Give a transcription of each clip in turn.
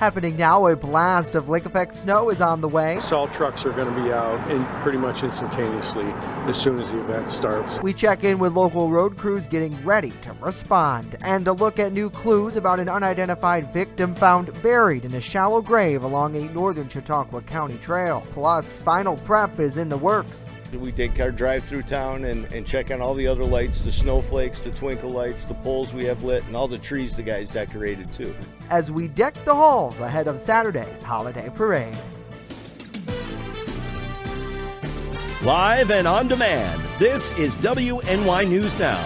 Happening now, a blast of lake effect snow is on the way. Salt trucks are going to be out pretty much instantaneously as soon as the event starts. We check in with local road crews getting ready to respond, and a look at new clues about an unidentified victim found buried in a shallow grave along a northern Chautauqua County trail. Plus, final prep is in the works. We take our drive through town and check on all the other lights, the snowflakes, the twinkle lights, the poles we have lit, and all the trees the guys decorated too. As we deck the halls ahead of Saturday's holiday parade. Live and on demand, this is WNY News Now.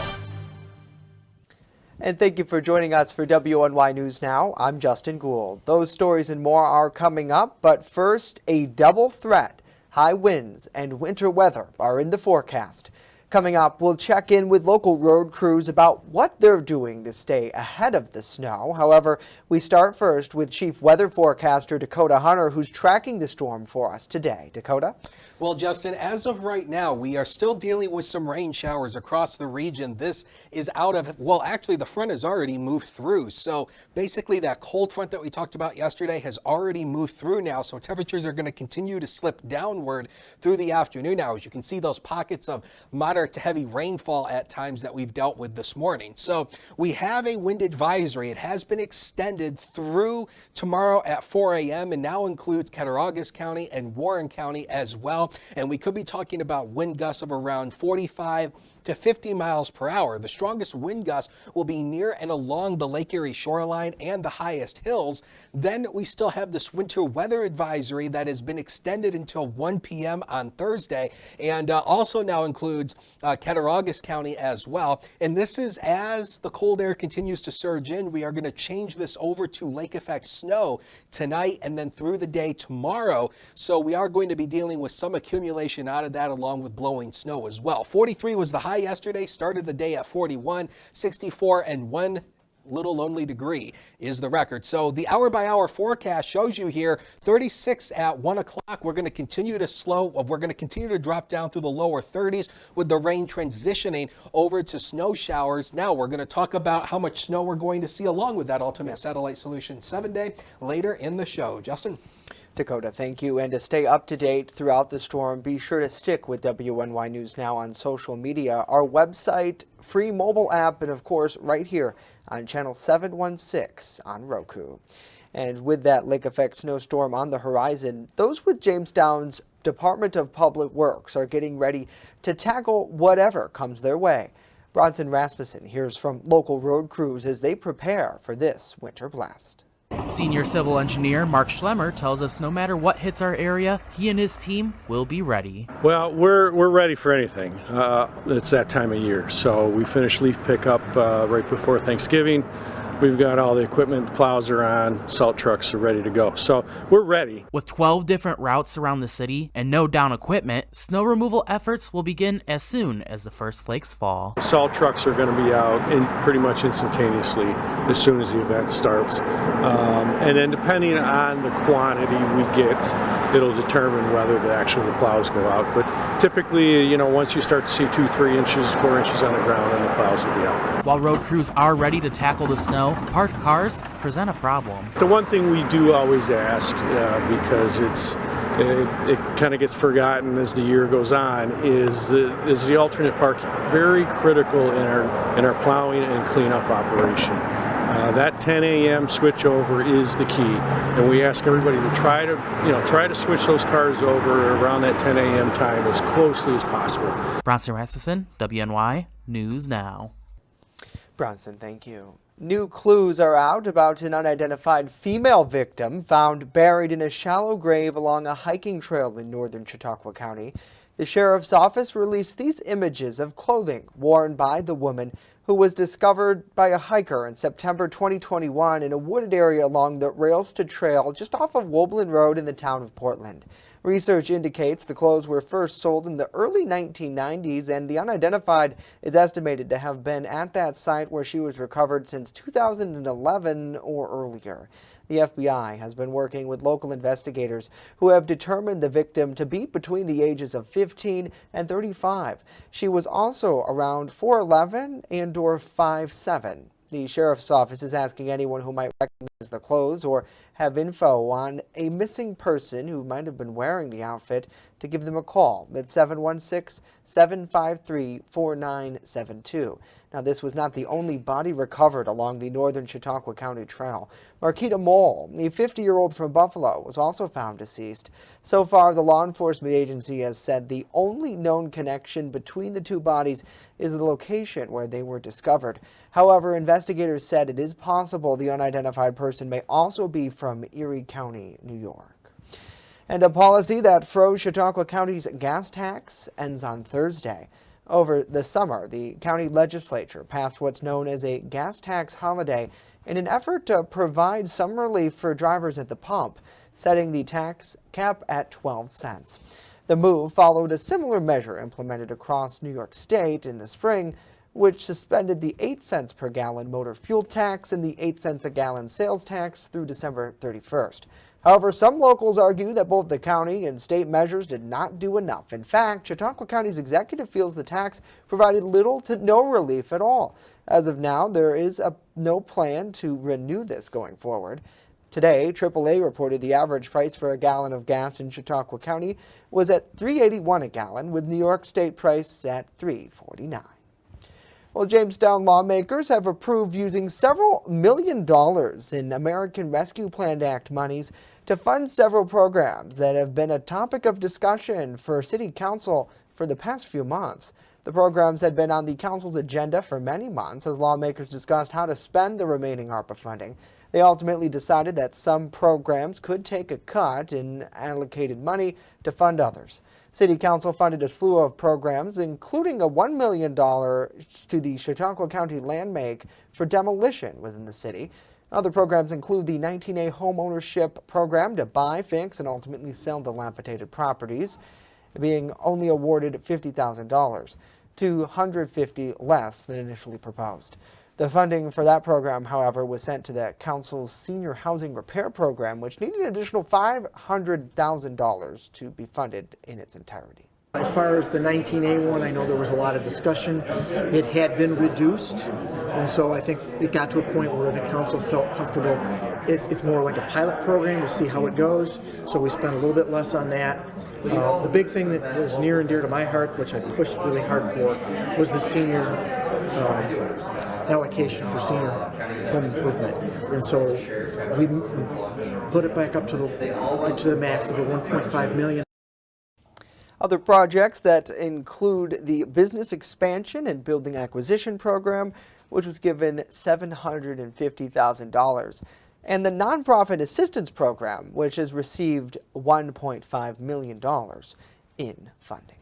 And thank you for joining us for WNY News Now. I'm Justin Gould. Those stories and more are coming up, but first, a double threat. High winds and winter weather are in the forecast. Coming up, we'll check in with local road crews about what they're doing to stay ahead of the snow. However, we start first with Chief Weather Forecaster Dakota Hunter, who's tracking the storm for us today. Dakota? Well, Justin, as of right now, we are still dealing with some rain showers across the region. This is out of, well, actually, the front has already moved through. So basically, that cold front that we talked about yesterday has already moved through now. So temperatures are going to continue to slip downward through the afternoon now. As you can see, those pockets of moderate to heavy rainfall at times that we've dealt with this morning. So we have a wind advisory. It has been extended through tomorrow at 4 a.m. and now includes Cattaraugus County and Warren County as well. And we could be talking about wind gusts of around 45 to 50 miles per hour. The strongest wind gusts will be near and along the Lake Erie shoreline and the highest hills. Then we still have this winter weather advisory that has been extended until 1 p.m. on Thursday, and also now includes Cattaraugus County as well. And this is as the cold air continues to surge in. We are going to change this over to lake effect snow tonight and then through the day tomorrow. So we are going to be dealing with some accumulation out of that along with blowing snow as well. 43 was the high yesterday, started the day at 41, 64 and 1 little lonely degree is the record. So the hour by hour forecast shows you here 36 at 1 o'clock. We're going to continue to drop down through the lower 30s with the rain transitioning over to snow showers. Now we're going to talk about how much snow we're going to see along with that ultimate satellite solution 7-day later in the show. Justin? Dakota, thank you. And to stay up to date throughout the storm, be sure to stick with WNY News Now on social media, our website, free mobile app, and of course right here on channel 716 on Roku. And with that lake effect snowstorm on the horizon, those with Jamestown's Department of Public Works are getting ready to tackle whatever comes their way. Bronson Rasmussen hears from local road crews as they prepare for this winter blast. Senior civil engineer Mark Schlemmer tells us no matter what hits our area, he and his team will be ready. Well, we're ready for anything. It's that time of year. So we finished leaf pickup right before Thanksgiving. We've got all the equipment, the plows are on, salt trucks are ready to go. So we're ready. With 12 different routes around the city and no down equipment, snow removal efforts will begin as soon as the first flakes fall. Salt trucks are going to be out pretty much instantaneously as soon as the event starts. And then depending on the quantity we get, it'll determine whether the plows go out. But typically, once you start to see 2, 3 inches, 4 inches on the ground, then the plows will be out. While road crews are ready to tackle the snow, parked cars present a problem. The one thing we do always ask, because it kind of gets forgotten as the year goes on, is the alternate parking. Very critical in our plowing and cleanup operation. That 10 a.m. switchover is the key, and we ask everybody to try to switch those cars over around that 10 a.m. time as closely as possible. Bronson Rasmussen, WNY News Now. Bronson, thank you. New clues are out about an unidentified female victim found buried in a shallow grave along a hiking trail in northern Chautauqua County. The sheriff's office released these images of clothing worn by the woman who was discovered by a hiker in September 2021 in a wooded area along the Railstead Trail just off of Woblin Road in the town of Portland. Research indicates the clothes were first sold in the early 1990s, and the unidentified is estimated to have been at that site where she was recovered since 2011 or earlier. The FBI has been working with local investigators who have determined the victim to be between the ages of 15 and 35. She was also around 4'11" and or 5'7". The sheriff's office is asking anyone who might recognize the clothes or have info on a missing person who might have been wearing the outfit, to give them a call at 716-753-4972. Now, this was not the only body recovered along the northern Chautauqua County Trail. Marquita Mole, a 50-year-old from Buffalo, was also found deceased. So far, the law enforcement agency has said the only known connection between the two bodies is the location where they were discovered. However, investigators said it is possible the unidentified person may also be from Erie County, New York. And a policy that froze Chautauqua County's gas tax ends on Thursday. Over the summer, the county legislature passed what's known as a gas tax holiday in an effort to provide some relief for drivers at the pump, setting the tax cap at 12 cents. The move followed a similar measure implemented across New York State in the spring, which suspended the 8 cents per gallon motor fuel tax and the 8 cents a gallon sales tax through December 31st. However, some locals argue that both the county and state measures did not do enough. In fact, Chautauqua County's executive feels the tax provided little to no relief at all. As of now, there is no plan to renew this going forward. Today, AAA reported the average price for a gallon of gas in Chautauqua County was at $3.81 a gallon, with New York State price at $3.49. Well, Jamestown lawmakers have approved using several $1 million in American Rescue Plan Act monies to fund several programs that have been a topic of discussion for City Council for the past few months. The programs had been on the council's agenda for many months as lawmakers discussed how to spend the remaining ARPA funding. They ultimately decided that some programs could take a cut in allocated money to fund others. City Council funded a slew of programs, including a $1 million to the Chautauqua County Land Bank for demolition within the city. Other programs include the 19A home ownership program to buy, fix, and ultimately sell dilapidated properties, being only awarded $50,000, $250,000 less than initially proposed. The funding for that program, however, was sent to the council's senior housing repair program, which needed an additional $500,000 to be funded in its entirety. As far as the 19A one, I know there was a lot of discussion. It had been reduced, and so I think it got to a point where the council felt comfortable. It's more like a pilot program to see how it goes, so we spent a little bit less on that. The big thing that was near and dear to my heart, which I pushed really hard for, was the senior allocation for senior home improvement, and so we put it back up to the max of $1.5 million. Other projects that include the business expansion and building acquisition program, which was given $750,000, and the nonprofit assistance program, which has received $1.5 million in funding.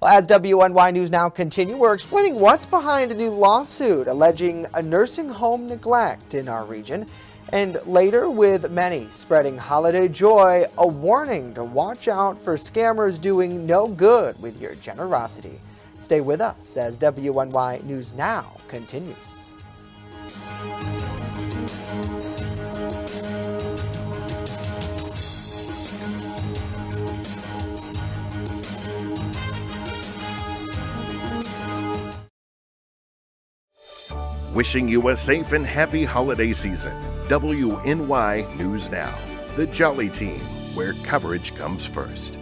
Well, as WNY News Now continue, we're explaining what's behind a new lawsuit alleging a nursing home neglect in our region. And later, with many spreading holiday joy, a warning to watch out for scammers doing no good with your generosity. Stay with us as WNY News Now continues. Wishing you a safe and happy holiday season. WNY News Now, the Jolly Team, where coverage comes first.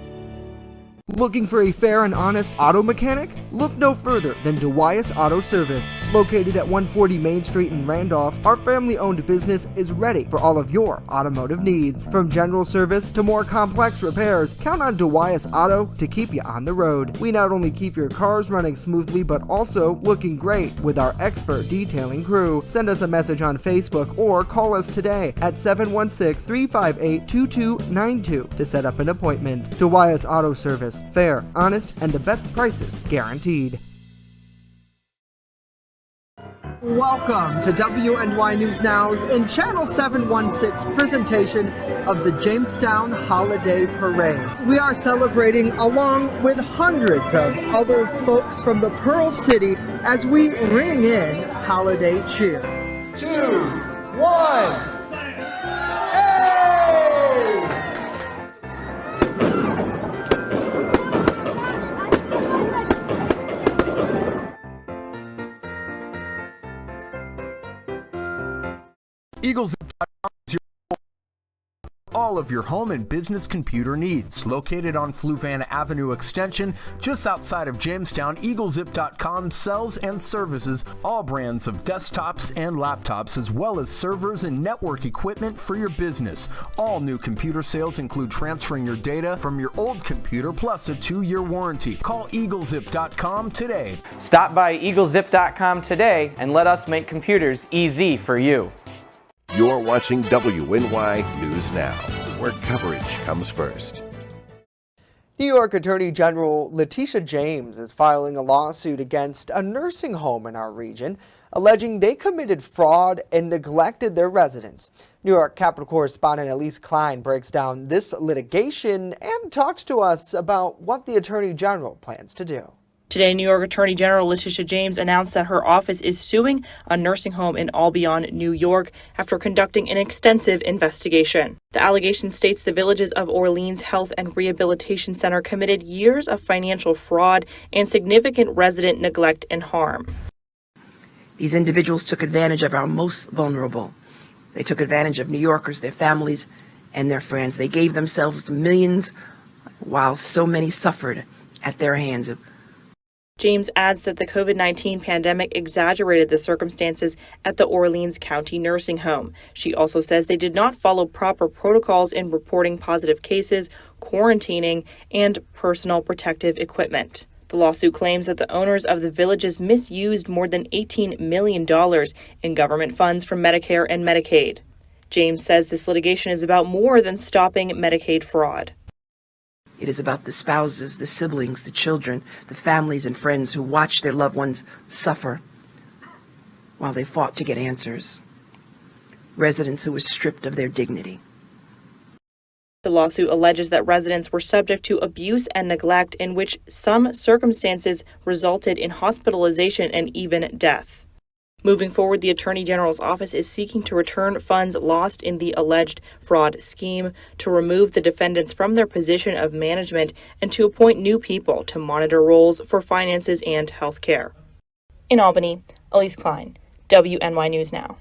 Looking for a fair and honest auto mechanic? Look no further than Dwyas Auto Service. Located at 140 Main Street in Randolph, our family-owned business is ready for all of your automotive needs. From general service to more complex repairs, count on Dwyas Auto to keep you on the road. We not only keep your cars running smoothly, but also looking great with our expert detailing crew. Send us a message on Facebook or call us today at 716-358-2292 to set up an appointment. Dwyas Auto Service. Fair, honest, and the best prices guaranteed. Welcome to WNY News Now's in Channel 716 presentation of the Jamestown Holiday Parade. We are celebrating along with hundreds of other folks from the Pearl City as we ring in holiday cheer. 2, 1. EagleZip.com is your all of your home and business computer needs. Located on Fluvan Avenue Extension, just outside of Jamestown, EagleZip.com sells and services all brands of desktops and laptops, as well as servers and network equipment for your business. All new computer sales include transferring your data from your old computer plus a 2-year warranty. Call EagleZip.com today. Stop by EagleZip.com today and let us make computers easy for you. You're watching WNY News Now, where coverage comes first. New York Attorney General Letitia James is filing a lawsuit against a nursing home in our region, alleging they committed fraud and neglected their residents. New York Capitol correspondent Elise Klein breaks down this litigation and talks to us about what the Attorney General plans to do. Today, New York Attorney General Letitia James announced that her office is suing a nursing home in Albion, New York, after conducting an extensive investigation. The allegation states the Villages of Orleans Health and Rehabilitation Center committed years of financial fraud and significant resident neglect and harm. These individuals took advantage of our most vulnerable. They took advantage of New Yorkers, their families, and their friends. They gave themselves to millions while so many suffered at their hands. James adds that the COVID-19 pandemic exaggerated the circumstances at the Orleans County nursing home. She also says they did not follow proper protocols in reporting positive cases, quarantining, and personal protective equipment. The lawsuit claims that the owners of the villages misused more than $18 million in government funds from Medicare and Medicaid. James says this litigation is about more than stopping Medicaid fraud. It is about the spouses, the siblings, the children, the families and friends who watched their loved ones suffer while they fought to get answers. Residents who were stripped of their dignity. The lawsuit alleges that residents were subject to abuse and neglect, in which some circumstances resulted in hospitalization and even death. Moving forward, the Attorney General's office is seeking to return funds lost in the alleged fraud scheme, to remove the defendants from their position of management, and to appoint new people to monitor roles for finances and health care. In Albany, Elise Klein, WNY News Now.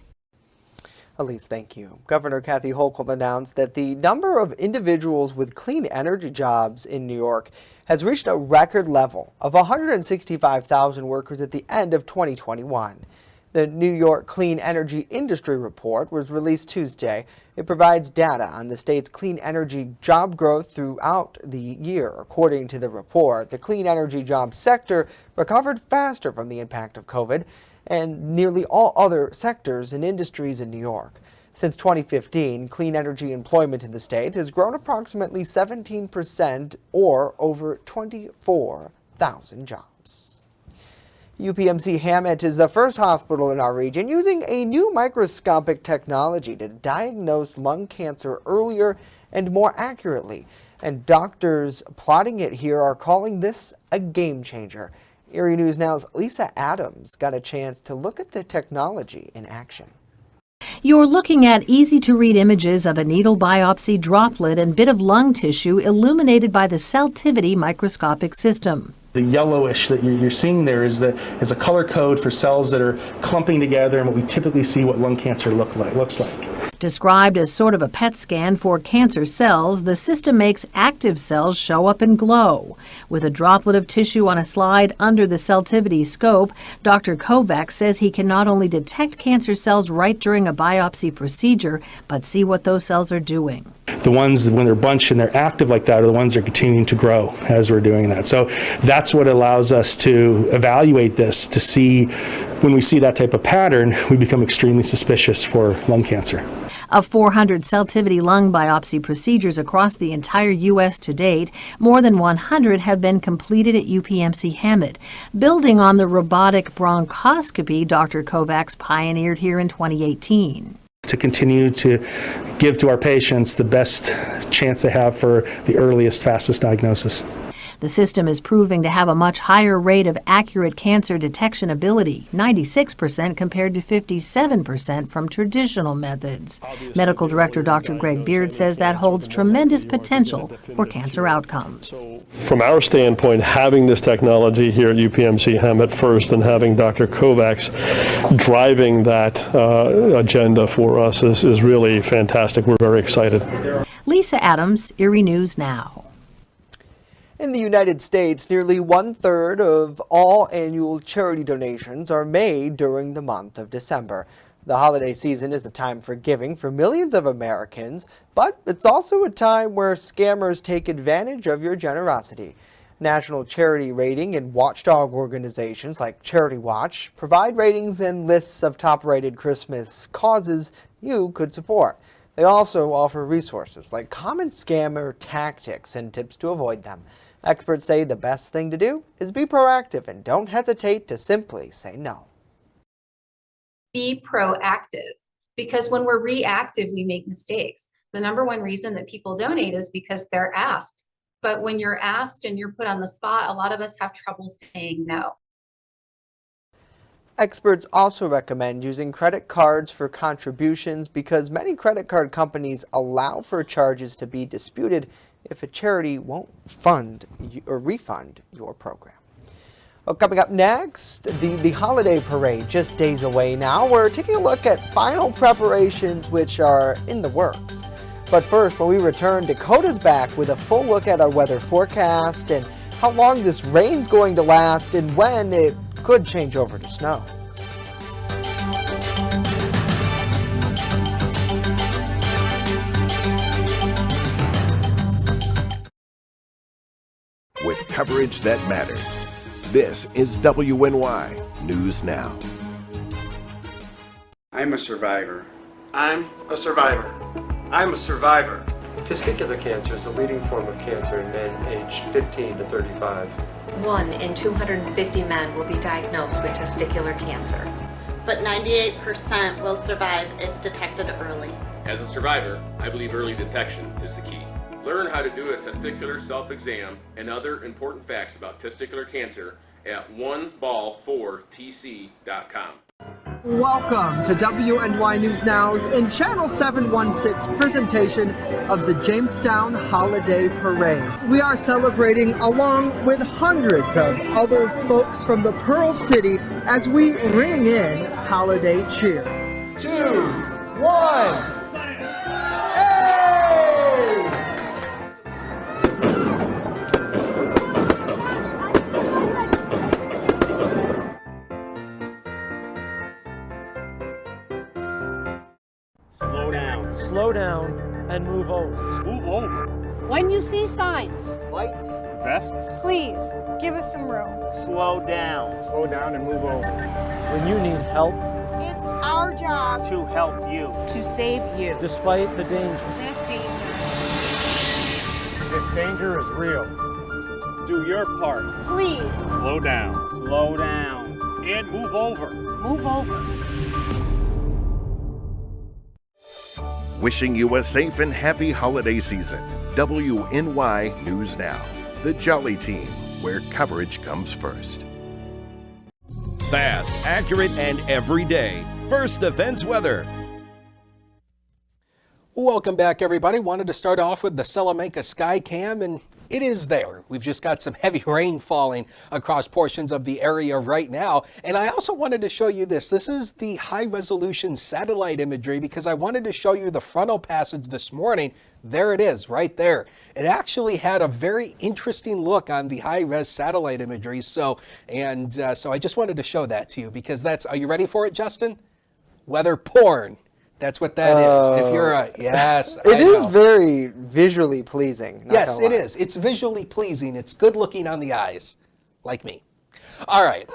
Elise, thank you. Governor Kathy Hochul announced that the number of individuals with clean energy jobs in New York has reached a record level of 165,000 workers at the end of 2021. The New York Clean Energy Industry Report was released Tuesday. It provides data on the state's clean energy job growth throughout the year. According to the report, the clean energy job sector recovered faster from the impact of COVID and nearly all other sectors and industries in New York. Since 2015, clean energy employment in the state has grown approximately 17%, or over 24,000 jobs. UPMC Hammett is the first hospital in our region using a new microscopic technology to diagnose lung cancer earlier and more accurately. And doctors plotting it here are calling this a game changer. Erie News Now's Lisa Adams got a chance to look at the technology in action. You're looking at easy-to-read images of a needle biopsy droplet and bit of lung tissue illuminated by the Celtivity microscopic system. The yellowish that you're seeing there is a color code for cells that are clumping together, and what we typically see what lung cancer looks like. Described as sort of a PET scan for cancer cells, the system makes active cells show up and glow. With a droplet of tissue on a slide under the Celtivity scope, Dr. Kovacs says he can not only detect cancer cells right during a biopsy procedure, but see what those cells are doing. The ones, when they're bunched and they're active like that, are the ones that are continuing to grow as we're doing that. So that's what allows us to evaluate this, to see when we see that type of pattern, we become extremely suspicious for lung cancer. Of 400 Celtivity lung biopsy procedures across the entire U.S. to date, more than 100 have been completed at UPMC Hammett, building on the robotic bronchoscopy Dr. Kovacs pioneered here in 2018. To continue to give to our patients the best chance they have for the earliest, fastest diagnosis. The system is proving to have a much higher rate of accurate cancer detection ability, 96% compared to 57% from traditional methods. Medical Director Dr. Greg Beard says that holds tremendous potential for cancer outcomes. From our standpoint, having this technology here at UPMC Hemet first and having Dr. Kovacs driving that agenda for us is really fantastic. We're very excited. Lisa Adams, Erie News Now. In the United States, nearly 1/3 of all annual charity donations are made during the month of December. The holiday season is a time for giving for millions of Americans, but it's also a time where scammers take advantage of your generosity. National charity rating and watchdog organizations like Charity Watch provide ratings and lists of top-rated Christmas causes you could support. They also offer resources like common scammer tactics and tips to avoid them. Experts say the best thing to do is be proactive and don't hesitate to simply say no. Be proactive, because when we're reactive, we make mistakes. The number one reason that people donate is because they're asked. But when you're asked and you're put on the spot, a lot of us have trouble saying no. Experts also recommend using credit cards for contributions because many credit card companies allow for charges to be disputed if a charity won't fund or refund your program. Well, coming up next, the holiday parade, just days away now. We're taking a look at final preparations which are in the works. But first, when we return, Dakota's back with a full look at our weather forecast and how long this rain's going to last and when it could change over to snow. With coverage that matters. This is WNY News Now. I'm a survivor. I'm a survivor. I'm a survivor. Testicular cancer is the leading form of cancer in men aged 15 to 35. 1 in 250 men will be diagnosed with testicular cancer. But 98% will survive if detected early. As a survivor, I believe early detection is the key. Learn how to do a testicular self-exam and other important facts about testicular cancer at oneball4tc.com. Welcome to WNY News Now's in Channel 716 presentation of the Jamestown Holiday Parade. We are celebrating along with hundreds of other folks from the Pearl City as we ring in holiday cheer. 2, 1. Slow down and move over. Move over. When you see signs, Lights, Vests. please give us some room. slow down. Slow down and move over. When you need help, It's our job to help you, to save you. despite the danger. This danger is real. Do your part. Please Slow down. Slow down. And move over. move over. Wishing you a safe and happy holiday season. WNY News Now. The Jolly Team, where coverage comes first. Fast, accurate, and every day. First Defense Weather. Welcome back, everybody. Wanted to start off with the Salamanca Sky Cam, and it is there. We've just got some heavy rain falling across portions of the area right now. And I also wanted to show you this. This is the high-resolution satellite imagery because I wanted to show you the frontal passage this morning. There it is, right there. It actually had a very interesting look on the high-res satellite imagery. So I just wanted to show that to you because that's, are you ready for it, Justin? Weather porn. That's what that is. If you're a, yes. It is very visually pleasing. Yes, it is. It's visually pleasing. It's good looking on the eyes, like me. All right.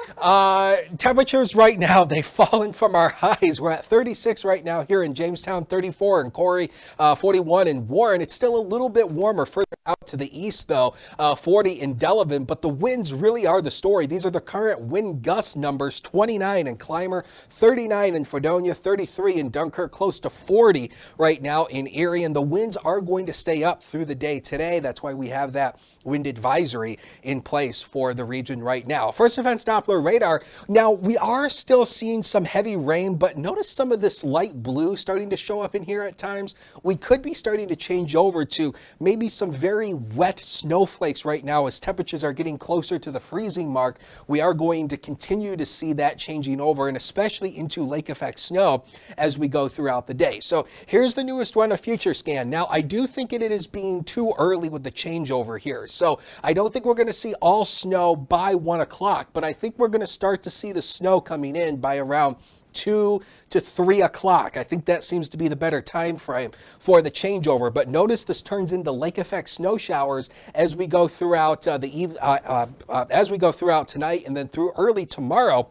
Temperatures right now, they've fallen from our highs. We're at 36 right now here in Jamestown, 34 in Corey, 41 in Warren. It's still a little bit warmer further Out to the east, though, 40 in Delavan, but the winds really are the story. These are the current wind gust numbers: 29 in Clymer, 39 in Fredonia, 33 in Dunkirk, close to 40 right now in Erie. And the winds are going to stay up through the day today. That's why we have that wind advisory in place for the region right now. First Defense Doppler radar. Now, we are still seeing some heavy rain, but notice some of this light blue starting to show up in here at times. We could be starting to change over to maybe some very wet snowflakes right now as temperatures are getting closer to the freezing mark. We are going to continue to see that changing over, and especially into lake effect snow as we go throughout the day. So here's the newest one, a future scan. Now, I do think it is being too early with the changeover here. So I don't think we're going to see all snow by 1 o'clock, but I think we're going to start to see the snow coming in by around 2 to 3 o'clock. I think that seems to be the better time frame for the changeover. But notice this turns into lake effect snow showers as we go throughout as we go throughout tonight and then through early tomorrow.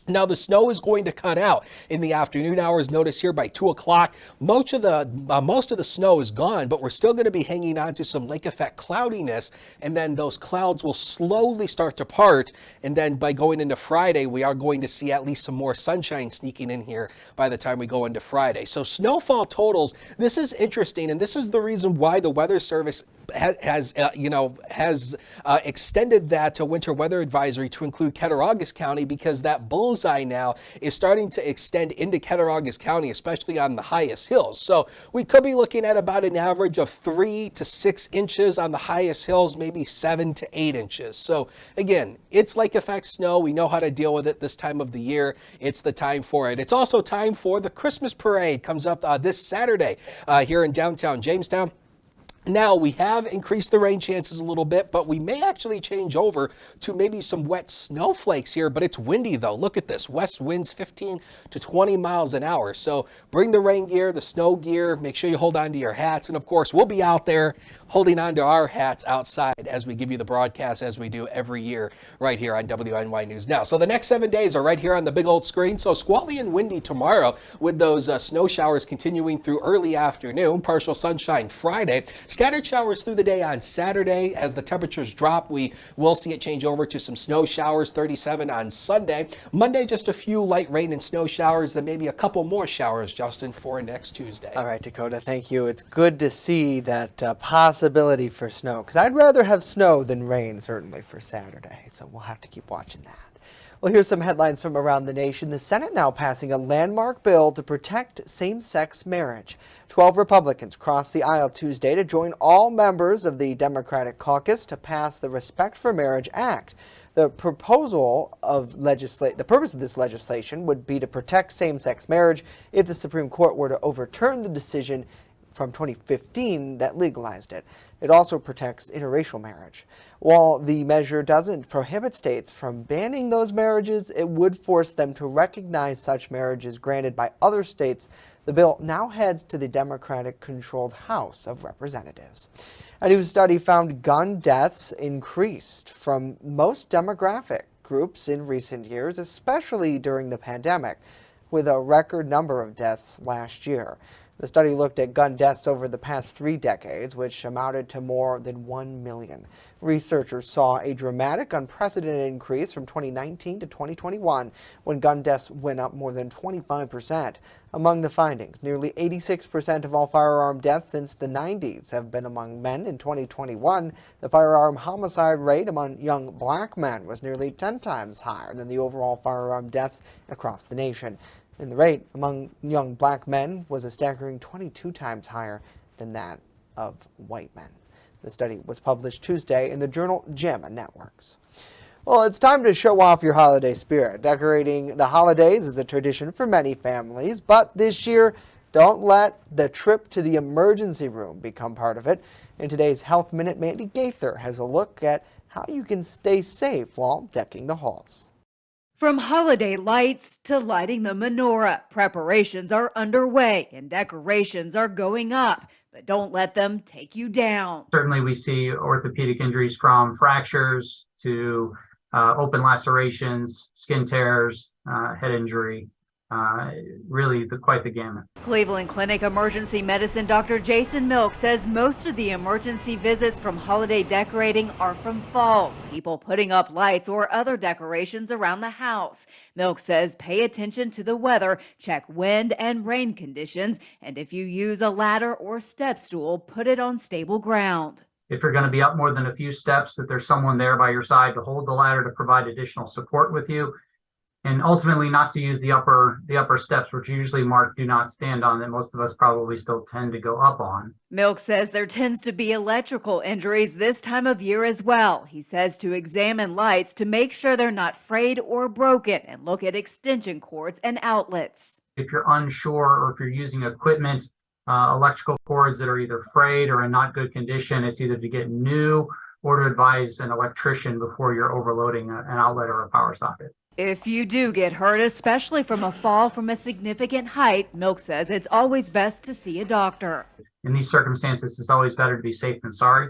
Now, the snow is going to cut out in the afternoon hours. Notice here by 2 o'clock, most of the snow is gone, but we're still going to be hanging on to some lake effect cloudiness. And then those clouds will slowly start to part. And then by going into Friday, we are going to see at least some more sunshine sneaking in here by the time we go into Friday. So snowfall totals, this is interesting. And this is the reason why the Weather Service has extended that to winter weather advisory to include Cattaraugus County, because that bullseye now is starting to extend into Cattaraugus County, especially on the highest hills. So we could be looking at about an average of 3 to 6 inches on the highest hills, maybe 7 to 8 inches. So again, it's lake effect snow. We know how to deal with it this time of the year. It's the time for it. It's also time for the Christmas parade. Comes up this Saturday here in downtown Jamestown. Now, we have increased the rain chances a little bit, but we may actually change over to maybe some wet snowflakes here, but it's windy though. Look at this, west winds 15 to 20 miles an hour. So bring the rain gear, the snow gear, make sure you hold on to your hats. And of course, we'll be out there holding on to our hats outside as we give you the broadcast as we do every year right here on WNY News Now. So the next 7 days are right here on the big old screen. So squally and windy tomorrow with those snow showers continuing through early afternoon, partial sunshine Friday. Scattered showers through the day on Saturday. As the temperatures drop, we will see it change over to some snow showers, 37 on Sunday. Monday, just a few light rain and snow showers, then maybe a couple more showers, Justin, for next Tuesday. All right, Dakota, thank you. It's good to see that possibility for snow, because I'd rather have snow than rain, certainly, for Saturday. So we'll have to keep watching that. Well, here's some headlines from around the nation. The Senate now passing a landmark bill to protect same-sex marriage. 12 Republicans crossed the aisle Tuesday to join all members of the Democratic caucus to pass the Respect for Marriage Act. The purpose of this legislation would be to protect same-sex marriage if the Supreme Court were to overturn the decision from 2015 that legalized it. It also protects interracial marriage. While the measure doesn't prohibit states from banning those marriages, it would force them to recognize such marriages granted by other states. The bill now heads to the Democratic-controlled House of Representatives. A new study found gun deaths increased from most demographic groups in recent years, especially during the pandemic, with a record number of deaths last year. The study looked at gun deaths over the past 3 decades, which amounted to more than 1 million. Researchers saw a dramatic, unprecedented increase from 2019 to 2021, when gun deaths went up more than 25%. Among the findings, nearly 86% of all firearm deaths since the 90s have been among men. In 2021, the firearm homicide rate among young black men was nearly 10 times higher than the overall firearm deaths across the nation. And the rate among young black men was a staggering 22 times higher than that of white men. The study was published Tuesday in the journal JAMA Networks. Well, it's time to show off your holiday spirit. Decorating the holidays is a tradition for many families, but this year, don't let the trip to the emergency room become part of it. In today's Health Minute, Mandy Gaither has a look at how you can stay safe while decking the halls. From holiday lights to lighting the menorah, preparations are underway and decorations are going up, but don't let them take you down. Certainly we see orthopedic injuries from fractures to open lacerations, skin tears, head injury. really quite the gamut. Cleveland Clinic emergency medicine Dr. Jason Milk says most of the emergency visits from holiday decorating are from falls, people putting up lights or other decorations around the house. Milk says pay attention to the weather, check wind and rain conditions, and if you use a ladder or step stool, put it on stable ground. If you're going to be up more than a few steps, that there's someone there by your side to hold the ladder to provide additional support with you. And ultimately not to use the upper steps, which are usually marked do not stand on, that most of us probably still tend to go up on. Milk says there tends to be electrical injuries this time of year as well. He says to examine lights to make sure they're not frayed or broken and look at extension cords and outlets. If you're unsure or if you're using equipment, electrical cords that are either frayed or in not good condition, it's either to get new or to advise an electrician before you're overloading an outlet or a power socket. If you do get hurt, especially from a fall from a significant height, Milk says it's always best to see a doctor. In these circumstances, it's always better to be safe than sorry.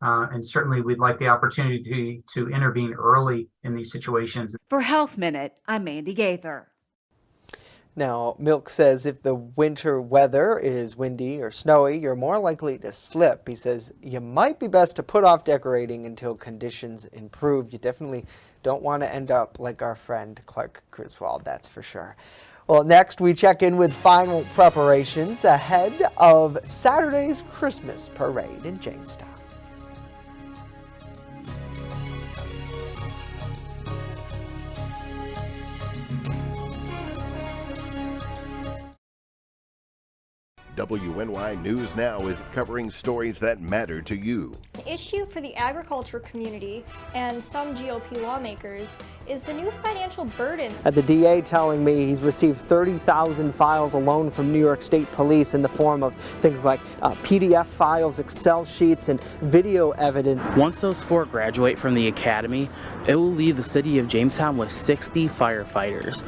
And certainly we'd like the opportunity to intervene early in these situations. For Health Minute, I'm Mandy Gaither. Now, Milk says if the winter weather is windy or snowy, you're more likely to slip. He says you might be best to put off decorating until conditions improve. You definitely don't want to end up like our friend Clark Griswold, that's for sure. Well, next we check in with final preparations ahead of Saturday's Christmas parade in Jamestown. WNY News Now is covering stories that matter to you. The issue for the agriculture community and some GOP lawmakers is the new financial burden. The DA telling me he's received 30,000 files alone from New York State Police in the form of things like PDF files, Excel sheets, and video evidence. Once those 4 graduate from the academy, it will leave the city of Jamestown with 60 firefighters.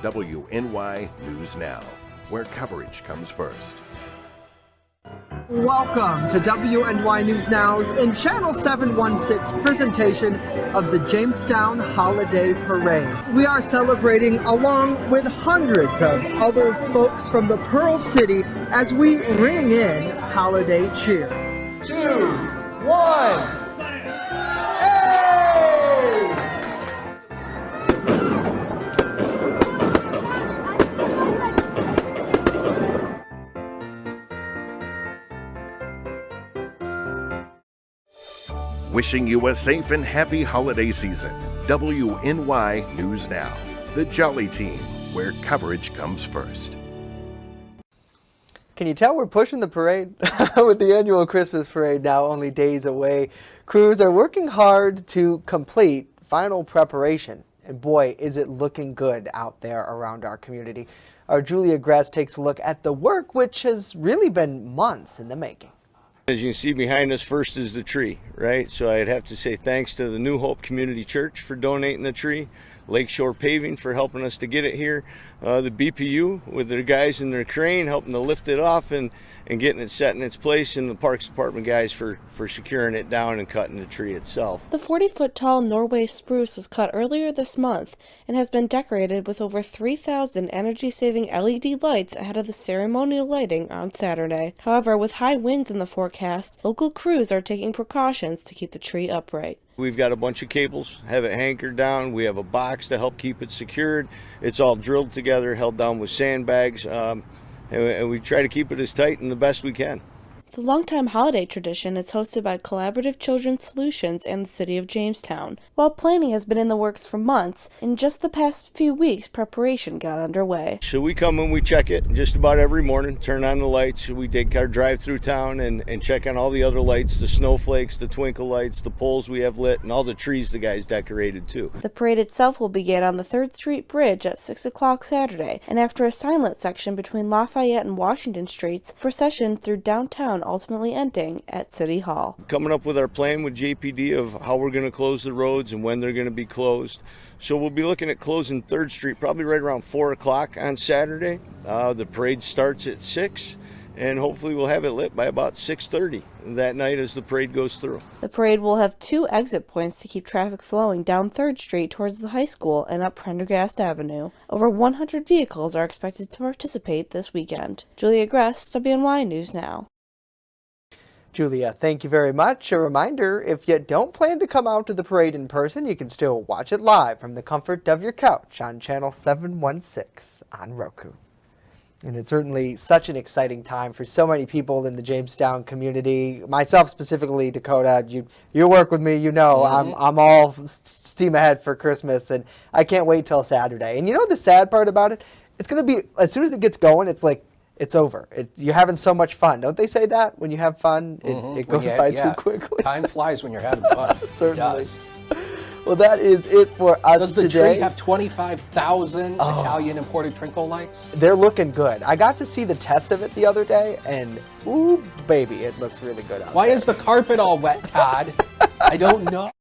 WNY News Now, where coverage comes first. Welcome to WNY News Now's in Channel 716 presentation of the Jamestown Holiday Parade. We are celebrating along with hundreds of other folks from the Pearl City as we ring in holiday cheer. 2, 1. Wishing you a safe and happy holiday season. WNY News Now, the Jolly Team, where coverage comes first. Can you tell we're pushing the parade? With the annual Christmas parade now only days away, crews are working hard to complete final preparation. And boy, is it looking good out there around our community. Our Julia Gress takes a look at the work, which has really been months in the making. As you can see behind us, first is the tree, right? So I'd have to say thanks to the New Hope Community Church for donating the tree, Lakeshore Paving for helping us to get it here, the BPU with their guys in their crane helping to lift it off and getting it set in its place, and the Parks Department guys for securing it down and cutting the tree itself. The 40-foot-tall Norway spruce was cut earlier this month and has been decorated with over 3,000 energy-saving LED lights ahead of the ceremonial lighting on Saturday. However, with high winds in the forecast, local crews are taking precautions to keep the tree upright. We've got a bunch of cables, have it anchored down. We have a box to help keep it secured. It's all drilled together, held down with sandbags. And we try to keep it as tight and the best we can. The longtime holiday tradition is hosted by Collaborative Children's Solutions and the City of Jamestown. While planning has been in the works for months, in just the past few weeks, preparation got underway. So we come and we check it just about every morning, turn on the lights. We take our drive through town and check on all the other lights, the snowflakes, the twinkle lights, the poles we have lit, and all the trees the guys decorated too. The parade itself will begin on the 3rd Street Bridge at 6 o'clock Saturday, and after a silent section between Lafayette and Washington Streets, procession through downtown, ultimately ending at City Hall. Coming up with our plan with JPD of how we're going to close the roads and when they're going to be closed. So we'll be looking at closing 3rd Street probably right around 4 o'clock on Saturday. The parade starts at 6, and hopefully we'll have it lit by about 6:30 that night as the parade goes through. The parade will have 2 exit points to keep traffic flowing down 3rd Street towards the high school and up Prendergast Avenue. Over 100 vehicles are expected to participate this weekend. Julia Gress, WNY News Now. Julia, thank you very much. A reminder, if you don't plan to come out to the parade in person, you can still watch it live from the comfort of your couch on channel 716 on Roku. And it's certainly such an exciting time for so many people in the Jamestown community. Myself specifically, Dakota, you work with me, you know, I'm all steam ahead for Christmas, and I can't wait till Saturday. And you know the sad part about it? It's going to be, as soon as it gets going, it's like, it's over. You're having so much fun. Don't they say that? When you have fun, it goes by too quickly. Time flies when you're having fun. Certainly. It does. Well, that is it for us today. Does the tree have 25,000 Italian imported twinkle lights? They're looking good. I got to see the test of it the other day, and ooh, baby, it looks really good out there. Why is the carpet all wet, Todd? I don't know.